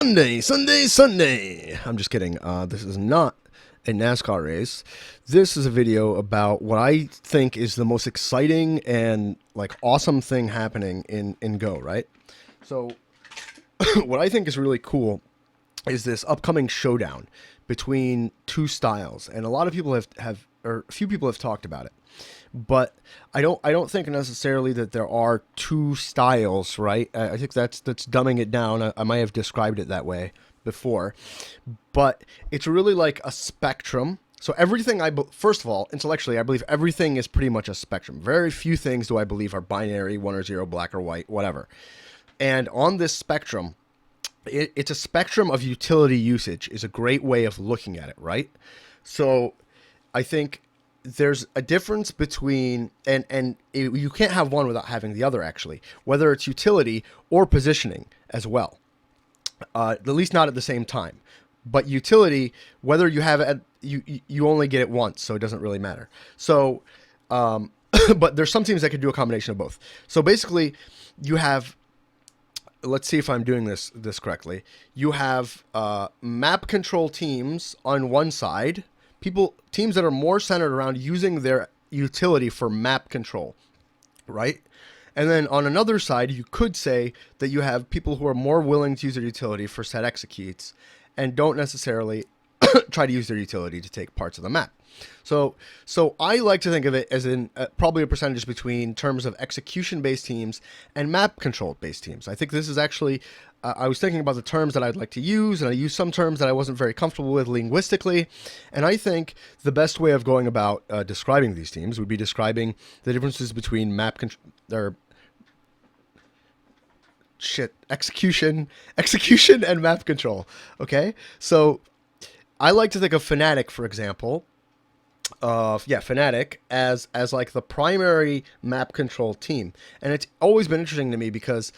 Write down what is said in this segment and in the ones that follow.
Sunday. I'm just kidding. This is not a NASCAR race. This is a video about what I think is the most exciting and like awesome thing happening in Go, right? So what I think is really cool is this upcoming showdown between two styles, and a lot of people have or a few people have talked about it. But I don't think necessarily that there are two styles, right? I think that's dumbing it down. I might have described it that way before, but it's really like a spectrum. So everything first of all, intellectually, I believe everything is pretty much a spectrum. Very few things do I believe are binary, one or zero, black or white, whatever. And on this spectrum, it's a spectrum of utility usage is a great way of looking at it, right? So I think there's a difference between you can't have one without having the other, actually, whether it's utility or positioning as well, at least not at the same time. But utility, whether you have it, you only get it once, so it doesn't really matter. So but there's some teams that can do a combination of both. So basically you have, let's see if I'm doing this correctly. You have map control teams on one side, teams that are more centered around using their utility for map control, right? And then on another side, you could say that you have people who are more willing to use their utility for set executes and don't necessarily try to use their utility to take parts of the map. So I like to think of it as in probably a percentage between terms of execution-based teams and map control-based teams. I think this is actually, I was thinking about the terms that I'd like to use, and I used some terms that I wasn't very comfortable with linguistically, and I think the best way of going about describing these teams would be describing the differences between execution and map control. Okay, so I like to think of Fnatic, for example, Fnatic as like the primary map control team, and it's always been interesting to me because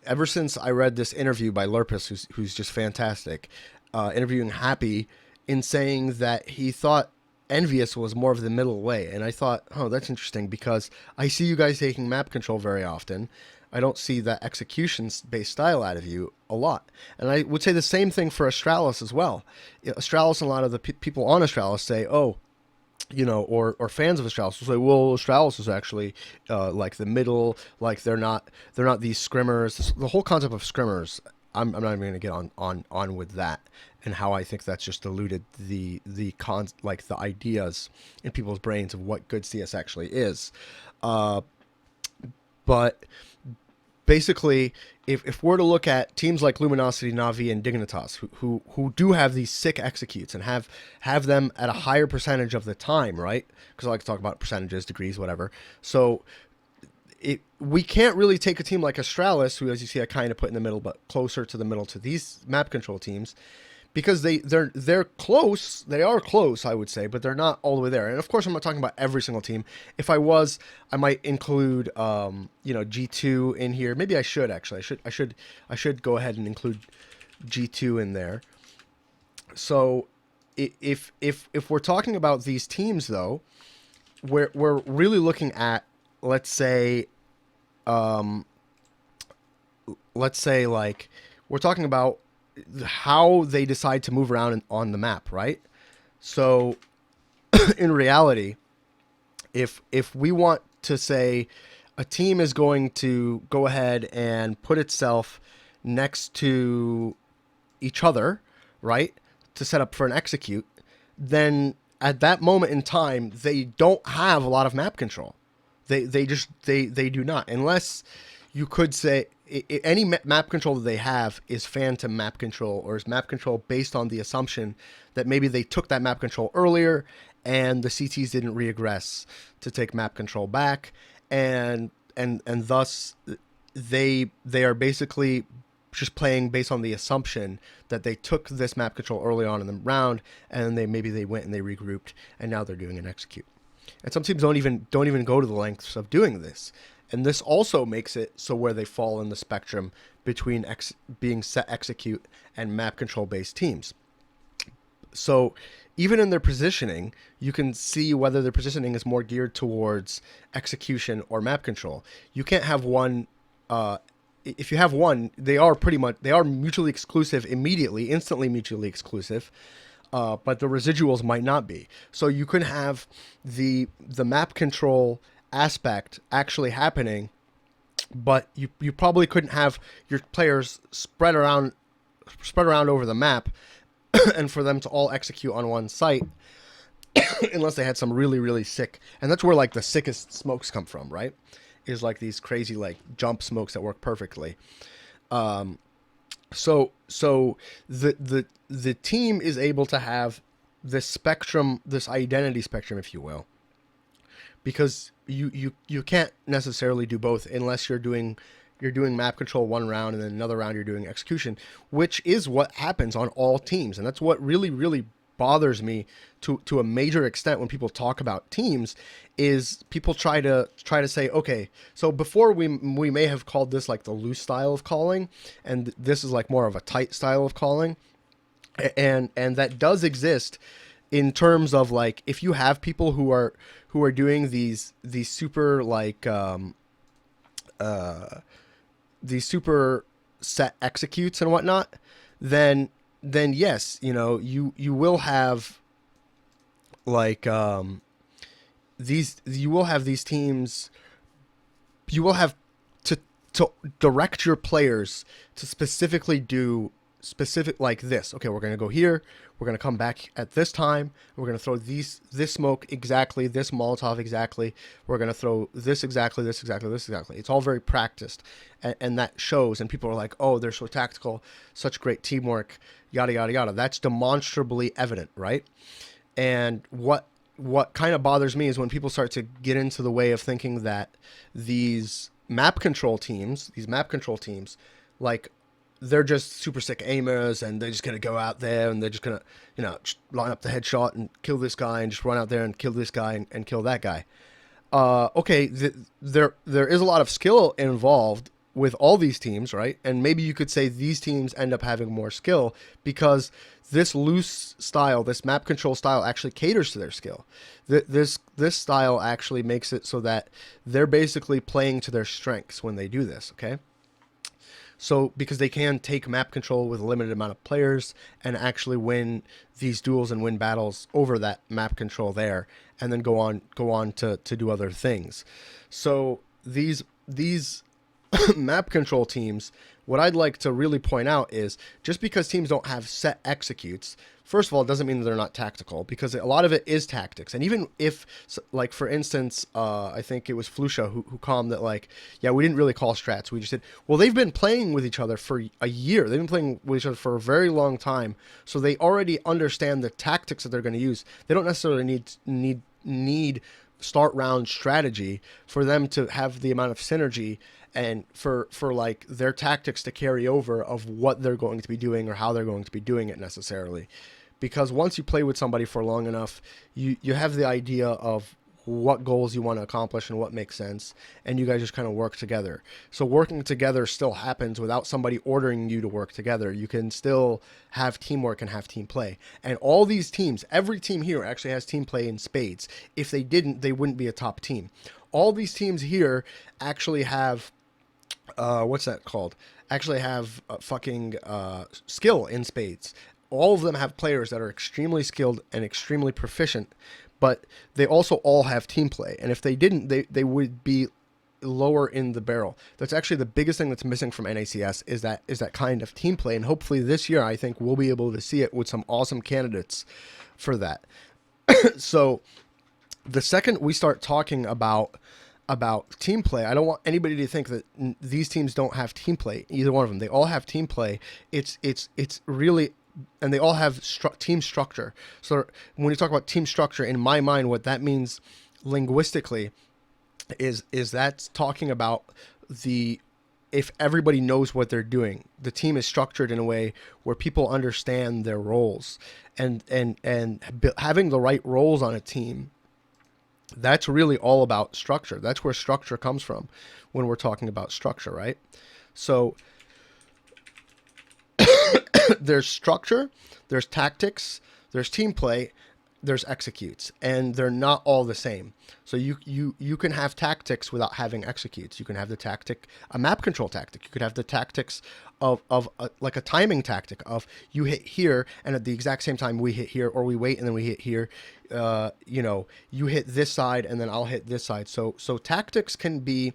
ever since I read this interview by Lurpus, who's just fantastic, interviewing Happy, in saying that he thought EnVyUs was more of the middle way, and I thought, oh, that's interesting because I see you guys taking map control very often. I don't see that execution-based style out of you a lot. And I would say the same thing for Astralis as well. Astralis, and a lot of the people on Astralis say, oh, or fans of Astralis will say, well, Astralis is actually like the middle, like they're not these scrimmers. The whole concept of scrimmers, I'm not even going to get on with that, and how I think that's just diluted the ideas in people's brains of what good CS actually is. But basically, if we're to look at teams like Luminosity, Navi, and Dignitas, who do have these sick executes and have them at a higher percentage of the time, right? Because I like to talk about percentages, degrees, whatever. So we can't really take a team like Astralis, who, as you see, I kind of put in the middle, but closer to the middle to these map control teams, because they're close. They are close, I would say, but they're not all the way there. And of course, I'm not talking about every single team. If I was, I might include G2 in here. Maybe I should actually. I should go ahead and include G2 in there. So if we're talking about these teams, though, we're really looking at, let's say like we're talking about how they decide to move around on the map, right? So in reality, if we want to say a team is going to go ahead and put itself next to each other, right, to set up for an execute, then at that moment in time, they don't have a lot of map control. They do not, unless you could say any map control that they have is phantom map control, or is map control based on the assumption that maybe they took that map control earlier and the CTs didn't regress to take map control back, and thus they are basically just playing based on the assumption that they took this map control early on in the round, and maybe they went and they regrouped, and now they're doing an execute. And some teams don't even go to the lengths of doing this. And this also makes it so where they fall in the spectrum between being set execute and map control based teams. So even in their positioning, you can see whether their positioning is more geared towards execution or map control. You can't have one if you have one, they are mutually exclusive immediately, instantly mutually exclusive. But the residuals might not be. So you could have the map control aspect actually happening, but you probably couldn't have your players spread around over the map and for them to all execute on one site unless they had some really really sick. And that's where like the sickest smokes come from, right? Is like these crazy like jump smokes that work perfectly. So the team is able to have this spectrum, this identity spectrum, if you will, because you can't necessarily do both unless you're doing map control one round and then another round you're doing execution, which is what happens on all teams. And that's what really really bothers me to a major extent when people talk about teams, is people try to say, okay, so before we may have called this like the loose style of calling, and this is like more of a tight style of calling, and that does exist in terms of like if you have people who are doing these super like these super set executes and whatnot, then yes, you know, you will have like you will have these teams, you will have to direct your players to specifically do specific like this. Okay, we're going to go here, we're going to come back at this time, we're going to throw this smoke exactly, this Molotov exactly, we're going to throw this exactly, this exactly, this exactly. It's all very practiced, and that shows, and people are like, oh, they're so tactical, such great teamwork, yada yada yada. That's demonstrably evident, right? And what kind of bothers me is when people start to get into the way of thinking that these map control teams, like they're just super sick aimers and they're just going to go out there and they're just going to, you know, line up the headshot and kill this guy and just run out there and kill this guy and kill that guy. Okay, there is a lot of skill involved with all these teams, right? And maybe you could say these teams end up having more skill because this loose style, this map control style actually caters to their skill. This style actually makes it so that they're basically playing to their strengths when they do this, okay? So because they can take map control with a limited amount of players and actually win these duels and win battles over that map control there, and then go on to do other things. So these map control teams, what I'd like to really point out is just because teams don't have set executes, first of all, it doesn't mean that they're not tactical, because a lot of it is tactics. And even if, like, for instance, I think it was Flusha who calmed that, like, yeah, we didn't really call strats. We just said, well, they've been playing with each other for a year. They've been playing with each other for a very long time. So they already understand the tactics that they're going to use. They don't necessarily need start round strategy for them to have the amount of synergy and for like their tactics to carry over of what they're going to be doing or how they're going to be doing it necessarily. Because once you play with somebody for long enough, you have the idea of what goals you want to accomplish and what makes sense, and you guys just kind of work together. So working together still happens without somebody ordering you to work together. You can still have teamwork and have team play. And all these teams, every team here actually has team play in spades. If they didn't, they wouldn't be a top team. All these teams here actually have what's that called? Actually have fucking skill in spades. All of them have players that are extremely skilled and extremely proficient, but they also all have team play. And if they didn't, they would be lower in the barrel. That's actually the biggest thing that's missing from NACS is that kind of team play. And hopefully this year, I think we'll be able to see it with some awesome candidates for that. So the second we start talking about team play, I don't want anybody to think that these teams don't have team play. Either one of them, they all have team play. It's really, and they all have team structure. So when you talk about team structure, in my mind, what that means linguistically is that's talking about if everybody knows what they're doing, the team is structured in a way where people understand their roles, and having the right roles on a team. That's really all about structure. That's where structure comes from when we're talking about structure, right? So there's structure, there's tactics, there's team play, there's executes, and they're not all the same. So you can have tactics without having executes. You can have the tactic, a map control tactic. You could have the tactics of like a timing tactic of you hit here and at the exact same time we hit here, or we wait and then we hit here. You know, you hit this side and then I'll hit this side. So tactics can be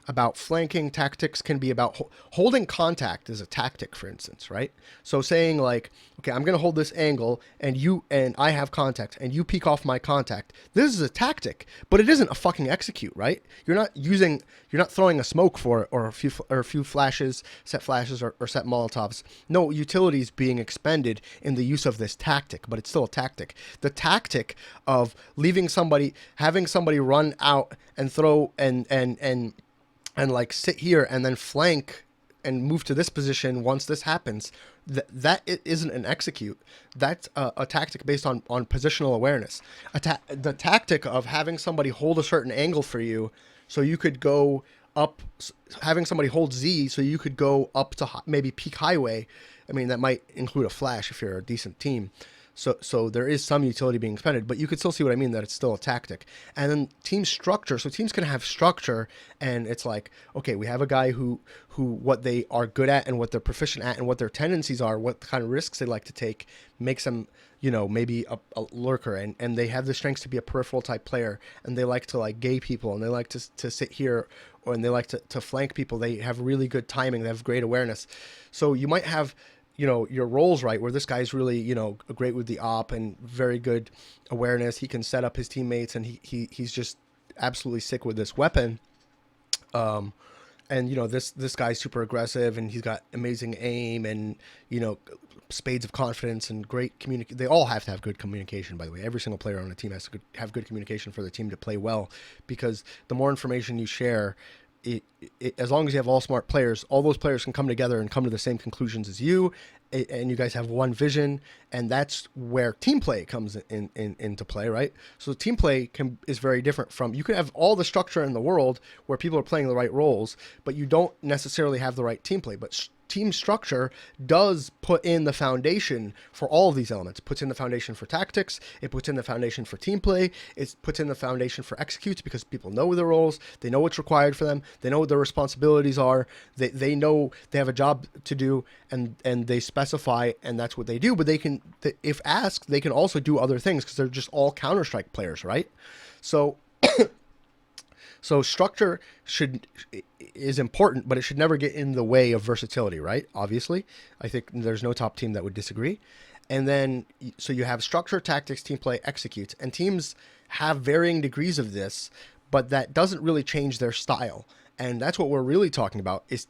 about flanking. Tactics can be about holding contact is a tactic, for instance, right? So saying like, okay, I'm going to hold this angle and I have contact and you peek off my contact. This is a tactic, but it isn't a fucking execute, right? You're not throwing a smoke for it or a few flashes, set flashes or set Molotovs. No utilities being expended in the use of this tactic, but it's still a tactic. The tactic of having somebody run out and throw and like sit here and then flank and move to this position once this happens, that isn't an execute. That's a tactic based on positional awareness. The tactic of having somebody hold a certain angle for you so you could go up, having somebody hold Z so you could go up to maybe peak highway. I mean, that might include a flash if you're a decent team. So there is some utility being expended, but you could still see what I mean, that it's still a tactic. And then team structure. So teams can have structure, and it's like, okay, we have a guy who what they are good at and what they're proficient at and what their tendencies are, what kind of risks they like to take, makes them, you know, maybe a lurker, and they have the strengths to be a peripheral type player, and they like to like gay people, and they like to sit here, and they like to flank people. They have really good timing. They have great awareness. So you might have, you know, your roles right, where this guy's really, you know, great with the op and very good awareness. He can set up his teammates, and he's just absolutely sick with this weapon. And you know, this guy's super aggressive, and he's got amazing aim, and you know, spades of confidence and great communication. They all have to have good communication, by the way. Every single player on a team has to have good communication for the team to play well, because the more information you share, as long as you have all smart players, all those players can come together and come to the same conclusions as you, and you guys have one vision, and that's where team play comes into play, right? So team play is very different from, you can have all the structure in the world where people are playing the right roles, but you don't necessarily have the right team play. But team structure does put in the foundation for all of these elements. It puts in the foundation for tactics. It puts in the foundation for team play. It puts in the foundation for executes, because people know their roles. They know what's required for them. They know what their responsibilities are. They know they have a job to do, and they specify, and that's what they do. But they can, if asked, they can also do other things, because they're just all Counter-Strike players, right? So So structure is important, but it should never get in the way of versatility, right? Obviously, I think there's no top team that would disagree. And then, so you have structure, tactics, team play, executes, and teams have varying degrees of this, but that doesn't really change their style. And that's what we're really talking about, is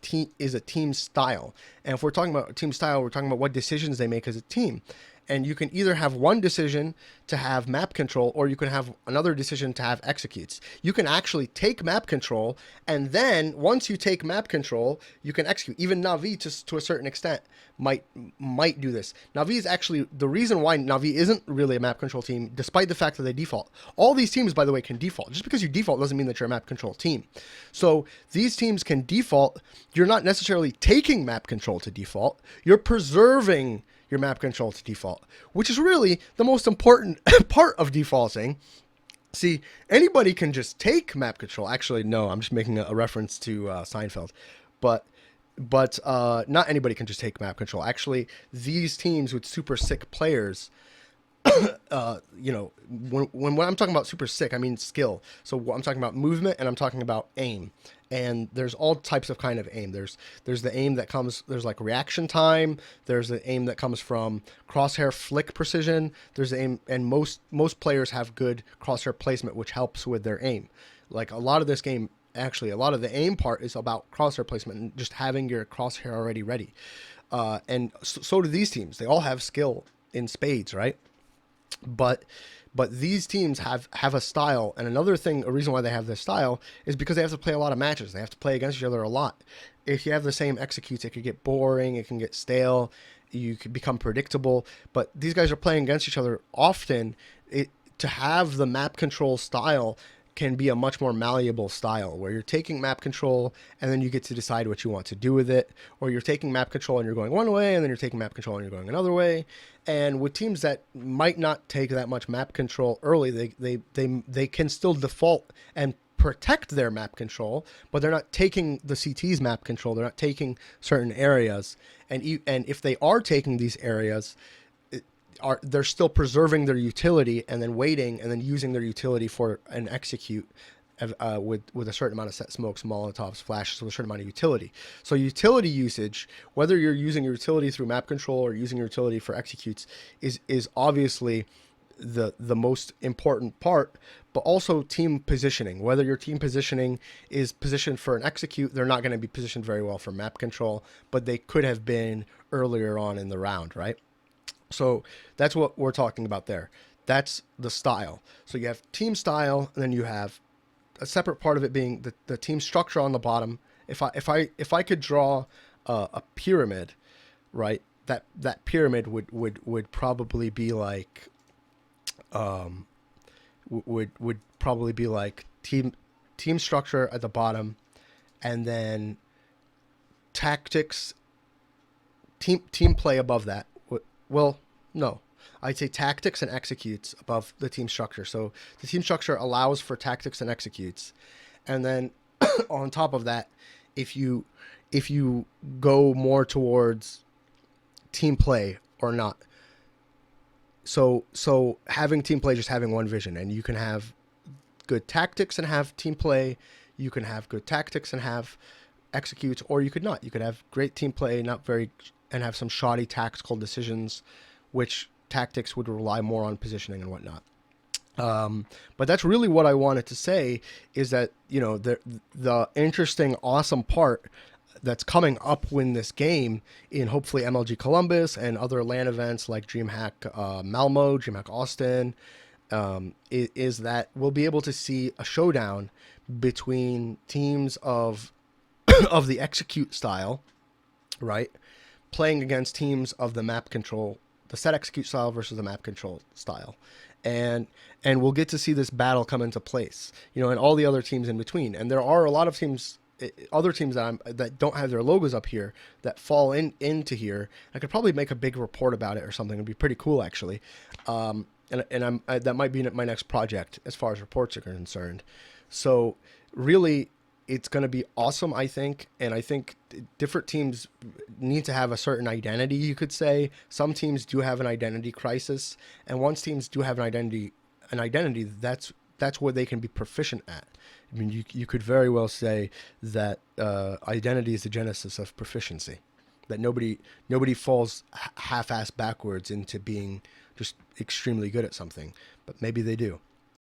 a team style. And if we're talking about team style, we're talking about what decisions they make as a team. And you can either have one decision to have map control, or you can have another decision to have executes. You can actually take map control, and then once you take map control, you can execute. Even Na'Vi, to a certain extent, might do this. Na'Vi is actually the reason why Na'Vi isn't really a map control team, despite the fact that they default. All these teams, by the way, can default. Just because you default doesn't mean that you're a map control team. So these teams can default. You're not necessarily taking map control to default. You're preserving your map control to default, which is really the most important part of defaulting. See, anybody can just take map control. Actually, no, I'm just making a reference to Seinfeld, but not anybody can just take map control. Actually, these teams with super sick players, you know, when I'm talking about super sick, I mean skill. So I'm talking about movement, and I'm talking about aim. And there's all types of kind of aim. There's the aim that comes, there's like reaction time. There's the aim that comes from crosshair flick precision. There's the aim, and most players have good crosshair placement, which helps with their aim. Like a lot of this game, actually, a lot of the aim part is about crosshair placement and just having your crosshair already ready. And so do these teams. They all have skill in spades, right? But these teams have a style, and another thing, a reason why they have this style is because they have to play a lot of matches. They have to play against each other a lot. If you have the same executes, it could get boring, it can get stale, you could become predictable. But these guys are playing against each other often. To have the map control style can be a much more malleable style where you're taking map control and then you get to decide what you want to do with it, or you're taking map control and you're going one way and then you're taking map control and you're going another way. And with teams that might not take that much map control early, they can still default and protect their map control, but they're not taking the CT's map control. They're not taking certain areas, and if they are taking these areas, they're still preserving their utility and then waiting and then using their utility for an execute with a certain amount of set smokes, molotovs, flashes, with a certain amount of utility. So utility usage, whether you're using your utility through map control or using your utility for executes, is obviously the most important part. But also team positioning, whether your team positioning is positioned for an execute, they're not going to be positioned very well for map control, but they could have been earlier on in the round, right? So that's what we're talking about there. That's the style. So you have team style, and then you have a separate part of it being the team structure on the bottom. If I could draw a pyramid, right? That pyramid would probably be like would probably be like team structure at the bottom, and then tactics, team play above that. Well, no, I'd say tactics and executes above the team structure. So the team structure allows for tactics and executes, and then on top of that, if you go more towards team play or not. So having team play, just having one vision, and you can have good tactics and have team play. You can have good tactics and have executes, or you could not. You could have great team play, and have some shoddy tactical decisions, which tactics would rely more on positioning and whatnot. But that's really what I wanted to say, is that, the interesting, awesome part that's coming up in this game, in hopefully MLG Columbus and other LAN events like DreamHack Malmo, DreamHack Austin, is that we'll be able to see a showdown between teams of of the execute style, right, playing against teams of the map control, the set execute style versus the map control style. And we'll get to see this battle come into place, and all the other teams in between. And there are a lot of teams, other teams that don't have their logos up here, that fall into here. I could probably make a big report about it or something. It'd be pretty cool, actually. That might be my next project as far as reports are concerned. So really, it's going to be awesome, I think. And I think different teams need to have a certain identity, you could say. Some teams do have an identity crisis. And once teams do have an identity, that's where they can be proficient at. I mean, you could very well say that identity is the genesis of proficiency. That nobody falls half-ass backwards into being just extremely good at something, but maybe they do.